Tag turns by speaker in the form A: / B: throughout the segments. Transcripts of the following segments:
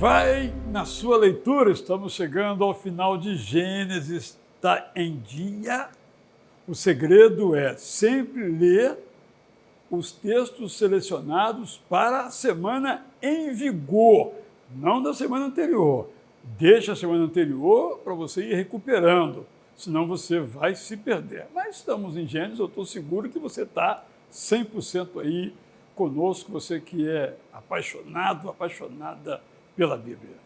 A: Vai na sua leitura, estamos chegando ao final de Gênesis, está em dia. O segredo é sempre ler os textos selecionados para a semana em vigor, não da semana anterior. Deixa a semana anterior para você ir recuperando, senão você vai se perder. Mas estamos em Gênesis, eu estou seguro que você está 100% aí conosco, você que é apaixonado, apaixonada pela Bíblia.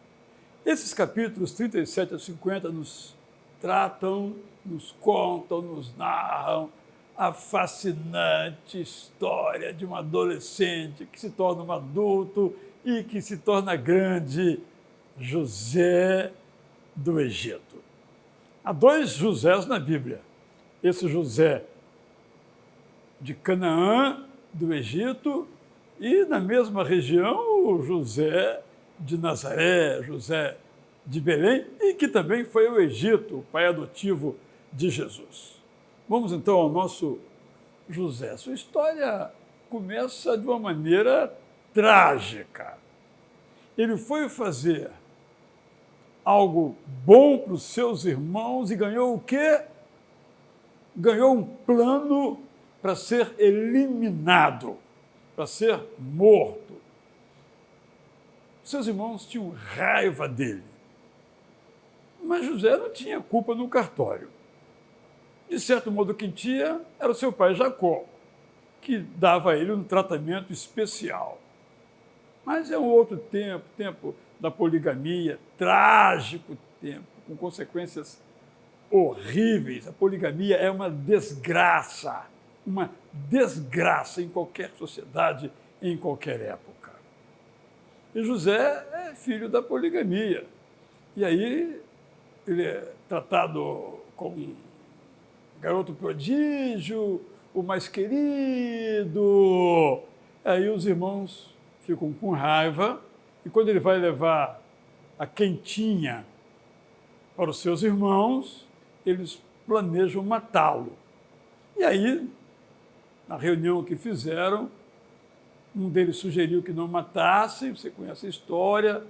A: Esses capítulos 37 a 50 nos tratam, nos contam, nos narram a fascinante história de um adolescente que se torna um adulto e que se torna grande, José do Egito. Há dois Josés na Bíblia. Esse José de Canaã, do Egito, e na mesma região o José de Nazaré, José de Belém, e que também foi ao Egito, o pai adotivo de Jesus. Vamos então ao nosso José. Sua história começa de uma maneira trágica. Ele foi fazer algo bom para os seus irmãos e ganhou o quê? Ganhou um plano para ser eliminado, para ser morto. Seus irmãos tinham raiva dele. Mas José não tinha culpa no cartório. De certo modo, quem tinha era o seu pai Jacó, que dava a ele um tratamento especial. Mas é um outro tempo, tempo da poligamia, trágico tempo, com consequências horríveis. A poligamia é uma desgraça em qualquer sociedade, em qualquer época. E José é filho da poligamia. E aí ele é tratado como um garoto prodígio, o mais querido. Aí os irmãos ficam com raiva, e quando ele vai levar a quentinha para os seus irmãos, eles planejam matá-lo. E aí, na reunião que fizeram, um deles sugeriu que não matassem, você conhece a história,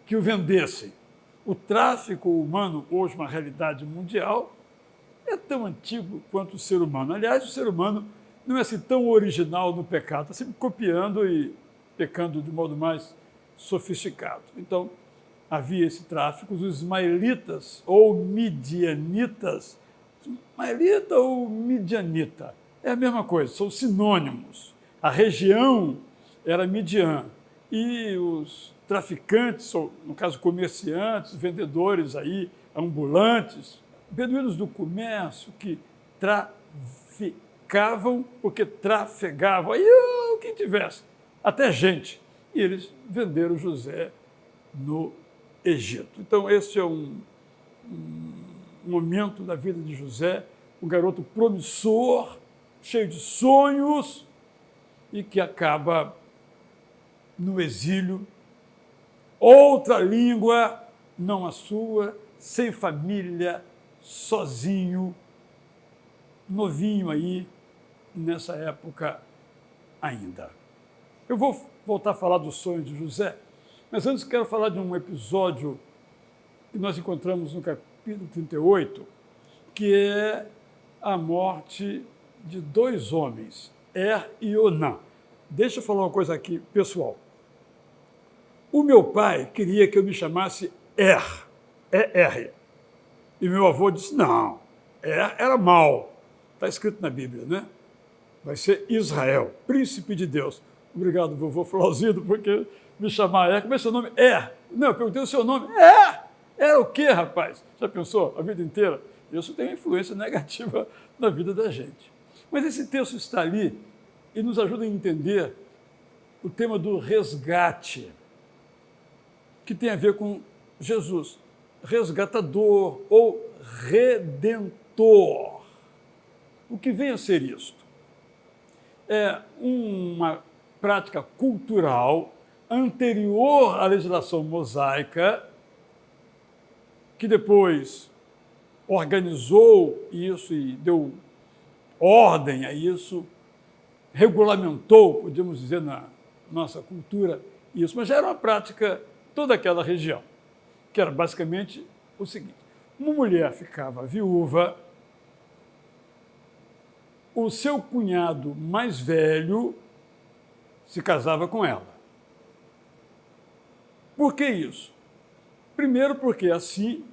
A: que o vendessem. O tráfico humano, hoje uma realidade mundial, é tão antigo quanto o ser humano. Aliás, o ser humano não é assim tão original no pecado, está sempre copiando e pecando de modo mais sofisticado. Então, havia esse tráfico. Os ismaelitas ou midianitas, ismaelita ou midianita, é a mesma coisa, são sinônimos. A região era Midian e os traficantes, ou, no caso comerciantes, vendedores aí, ambulantes, beduínos do comércio que traficavam porque trafegavam, aí quem tivesse, até gente. E eles venderam José no Egito. Então esse é um momento da vida de José, um garoto promissor, cheio de sonhos, e que acaba no exílio, outra língua, não a sua, sem família, sozinho, novinho aí, nessa época ainda. Eu vou voltar a falar do sonho de José, mas antes quero falar de um episódio que nós encontramos no capítulo 38, que é a morte de dois homens, Er e Onã. Deixa eu falar uma coisa aqui, pessoal. O meu pai queria que eu me chamasse Er, E-R. E meu avô disse, não, Er era mau. Está escrito na Bíblia, né? Vai ser Israel, príncipe de Deus. Obrigado, vovô Flauzino, porque me chamar Er. Como é seu nome? Er. Não, eu perguntei o seu nome. Er! Era o quê, rapaz? Já pensou a vida inteira? Isso tem uma influência negativa na vida da gente. Mas esse texto está ali e nos ajuda a entender o tema do resgate, que tem a ver com Jesus, resgatador ou redentor. O que vem a ser isto? É uma prática cultural anterior à legislação mosaica, que depois organizou isso e deu ordem a isso, regulamentou, podemos dizer, na nossa cultura isso, mas já era uma prática toda aquela região, que era basicamente o seguinte: uma mulher ficava viúva, o seu cunhado mais velho se casava com ela. Por que isso? Primeiro, porque assim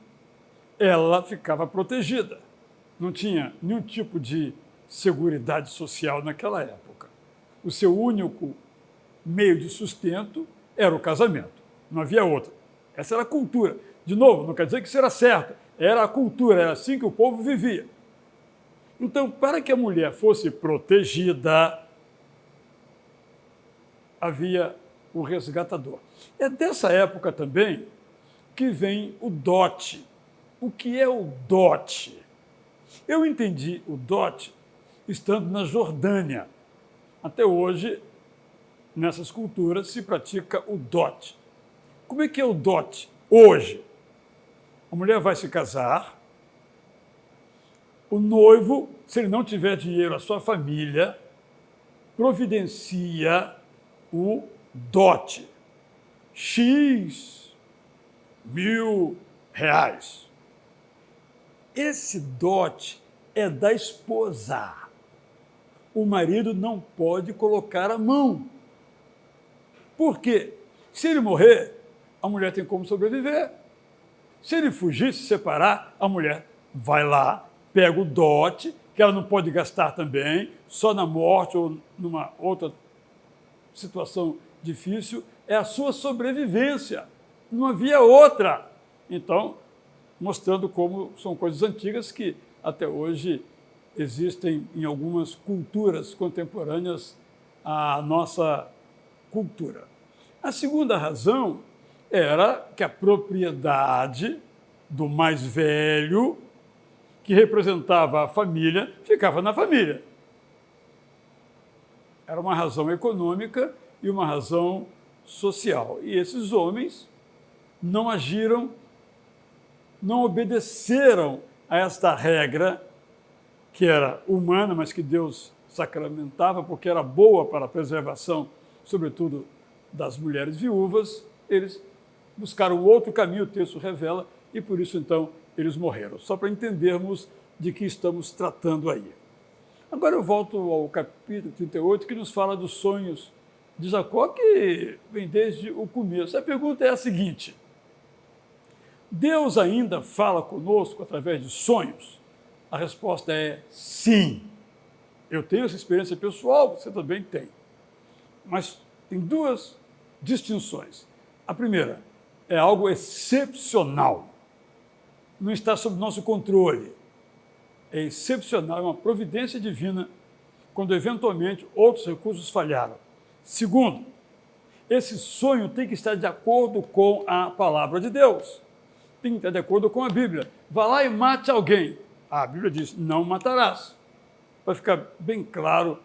A: ela ficava protegida. Não tinha nenhum tipo de seguridade social naquela época. O seu único meio de sustento era o casamento. Não havia outro. Essa era a cultura. De novo, não quer dizer que isso era certo. Era a cultura, era assim que o povo vivia. Então, para que a mulher fosse protegida, havia o resgatador. É dessa época também que vem o dote. O que é o dote? Eu entendi o dote estando na Jordânia. Até hoje, nessas culturas, se pratica o dote. Como é que é o dote hoje? A mulher vai se casar, o noivo, se ele não tiver dinheiro, a sua família providencia o dote. X R$1.000. Esse dote é da esposa. O marido não pode colocar a mão. Por quê? Se ele morrer, a mulher tem como sobreviver. Se ele fugir, se separar, a mulher vai lá, pega o dote, que ela não pode gastar também, só na morte ou numa outra situação difícil, é a sua sobrevivência. Não havia outra. Então, mostrando como são coisas antigas que até hoje existem em algumas culturas contemporâneas à nossa cultura. A segunda razão era que a propriedade do mais velho, que representava a família, ficava na família. Era uma razão econômica e uma razão social. E esses homens não agiram, não obedeceram a esta regra, que era humana, mas que Deus sacramentava, porque era boa para a preservação, sobretudo, das mulheres viúvas. Eles buscaram outro caminho, o texto revela, e por isso, então, eles morreram. Só para entendermos de que estamos tratando aí. Agora eu volto ao capítulo 38, que nos fala dos sonhos de Jacó, que vem desde o começo. A pergunta é a seguinte: Deus ainda fala conosco através de sonhos? A resposta é sim. Eu tenho essa experiência pessoal, você também tem. Mas tem duas distinções. A primeira é algo excepcional. Não está sob nosso controle. É excepcional, é uma providência divina quando eventualmente outros recursos falharam. Segundo, esse sonho tem que estar de acordo com a palavra de Deus. Tem que estar de acordo com a Bíblia. Vá lá e mate alguém. A Bíblia diz, não matarás. Para ficar bem claro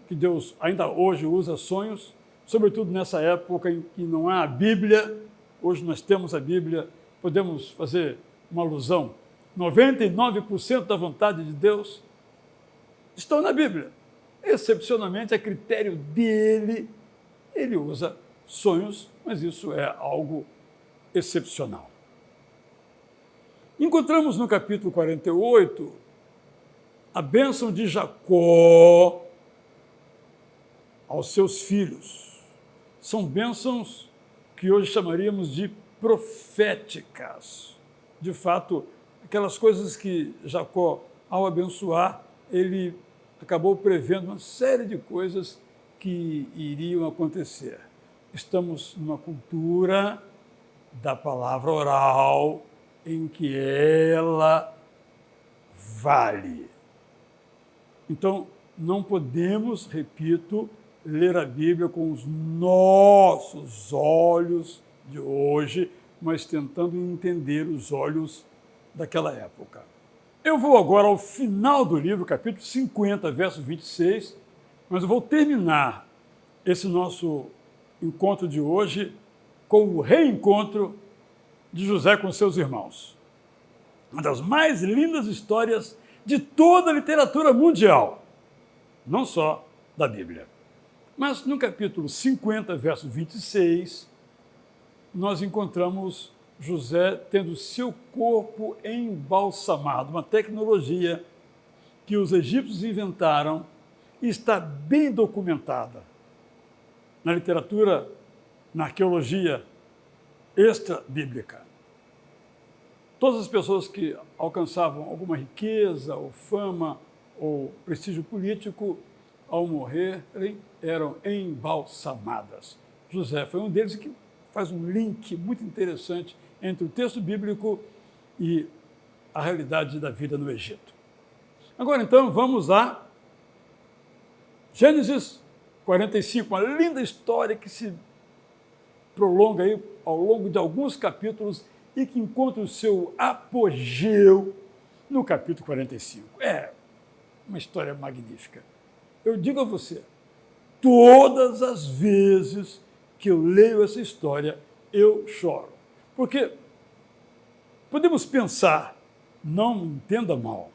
A: que Deus ainda hoje usa sonhos, sobretudo nessa época em que não há a Bíblia. Hoje nós temos a Bíblia, podemos fazer uma alusão. 99% da vontade de Deus estão na Bíblia. Excepcionalmente, a critério dele, ele usa sonhos, mas isso é algo excepcional. Encontramos no capítulo 48 a bênção de Jacó aos seus filhos. São bênçãos que hoje chamaríamos de proféticas. De fato, aquelas coisas que Jacó, ao abençoar, ele acabou prevendo uma série de coisas que iriam acontecer. Estamos numa cultura da palavra oral, em que ela vale. Então, não podemos, repito, ler a Bíblia com os nossos olhos de hoje, mas tentando entender os olhos daquela época. Eu vou agora ao final do livro, capítulo 50, verso 26, mas eu vou terminar esse nosso encontro de hoje com o reencontro de José com seus irmãos. Uma das mais lindas histórias de toda a literatura mundial, não só da Bíblia. Mas no capítulo 50, verso 26, nós encontramos José tendo seu corpo embalsamado, uma tecnologia que os egípcios inventaram e está bem documentada na literatura, na arqueologia extra-bíblica. Todas as pessoas que alcançavam alguma riqueza, ou fama, ou prestígio político, ao morrerem, eram embalsamadas. José foi um deles, que faz um link muito interessante entre o texto bíblico e a realidade da vida no Egito. Agora, então, vamos a Gênesis 45, uma linda história que se prolonga aí ao longo de alguns capítulos e que encontra o seu apogeu no capítulo 45. É uma história magnífica. Eu digo a você, todas as vezes que eu leio essa história, eu choro. Porque podemos pensar, não me entenda mal,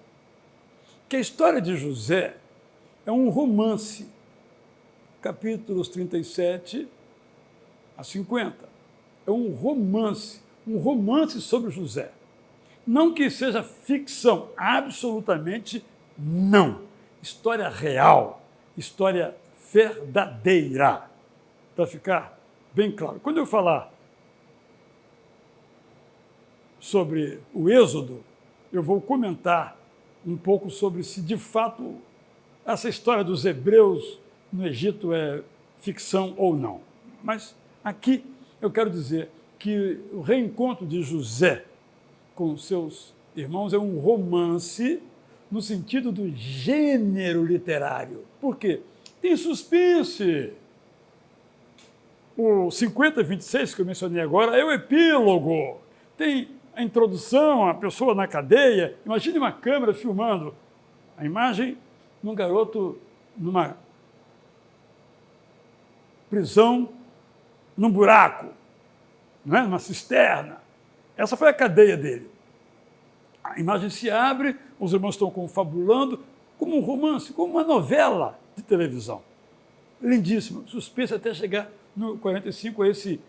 A: que a história de José é um romance, capítulos 37 a 50. É um romance sobre José. Não que seja ficção, absolutamente não. História real, história verdadeira, para ficar bem claro. Quando eu falar sobre o Êxodo, eu vou comentar um pouco sobre se de fato essa história dos hebreus no Egito é ficção ou não. Mas aqui eu quero dizer que o reencontro de José com seus irmãos é um romance no sentido do gênero literário. Por quê? Tem suspense. O 50-26 que eu mencionei agora é o epílogo. Tem a introdução, a pessoa na cadeia. Imagine uma câmera filmando a imagem de um garoto numa prisão, num buraco, não é? Numa cisterna. Essa foi a cadeia dele. A imagem se abre, os irmãos estão confabulando, como um romance, como uma novela de televisão. Lindíssimo, suspense até chegar no 45 a esse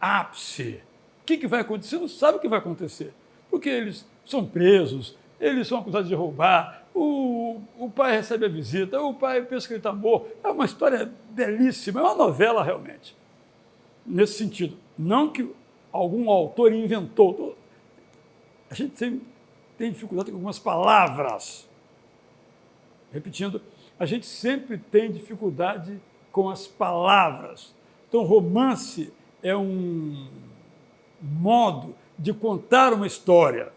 A: ápice. O que vai acontecer? Não sabe o que vai acontecer, porque eles são presos, eles são acusados de roubar, o pai recebe a visita, o pai pensa que ele está morto. É uma história belíssima, é uma novela realmente. Nesse sentido, não que algum autor inventou. A gente tem dificuldade com algumas palavras. Repetindo, a gente sempre tem dificuldade com as palavras. Então, romance é um modo de contar uma história,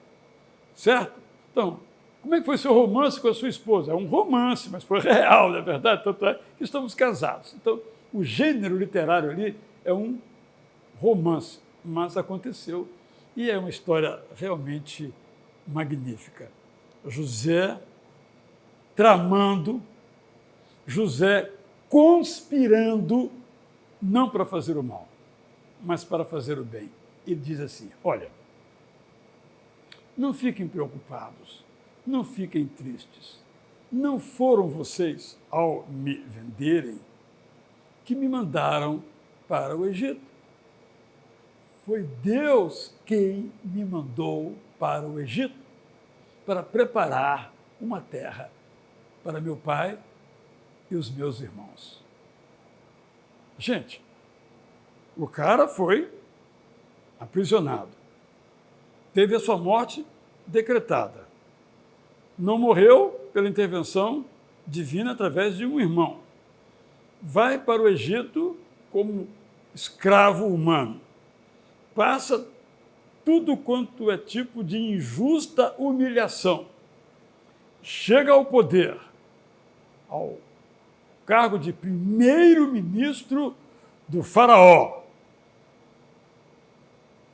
A: certo? Então, como é que foi seu romance com a sua esposa? É um romance, mas foi real, não é verdade? Tanto é que estamos casados. Então, o gênero literário ali é um romance, mas aconteceu e é uma história realmente magnífica. José tramando, José conspirando, não para fazer o mal, mas para fazer o bem. Ele diz assim, olha, não fiquem preocupados, não fiquem tristes. Não foram vocês, ao me venderem, que me mandaram para o Egito. Foi Deus quem me mandou para o Egito, para preparar uma terra para meu pai e os meus irmãos. Gente, o cara foi aprisionado, teve a sua morte decretada, não morreu pela intervenção divina através de um irmão, vai para o Egito como escravo humano, passa tudo quanto é tipo de injusta humilhação, chega ao poder, ao cargo de primeiro-ministro do faraó,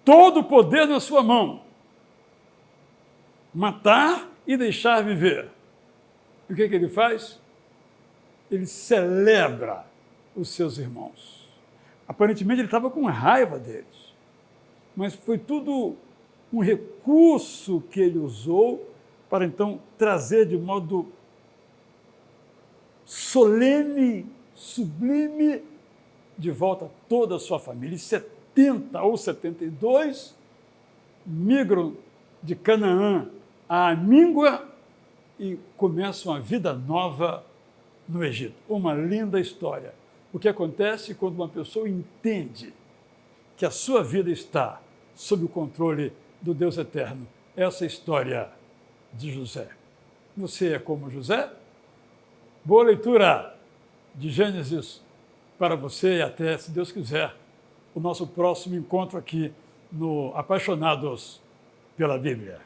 A: todo o poder na sua mão, matar e deixar viver. E o que ele faz? Ele celebra os seus irmãos. Aparentemente ele estava com raiva deles, mas foi tudo um recurso que ele usou para então trazer de modo solene, sublime, de volta toda a sua família. Isso é 70 ou 72, migram de Canaã à Míngua e começam a vida nova no Egito. Uma linda história. O que acontece quando uma pessoa entende que a sua vida está sob o controle do Deus eterno. Essa é a história de José. Você é como José? Boa leitura de Gênesis para você e até, se Deus quiser, o nosso próximo encontro aqui no Apaixonados pela Bíblia.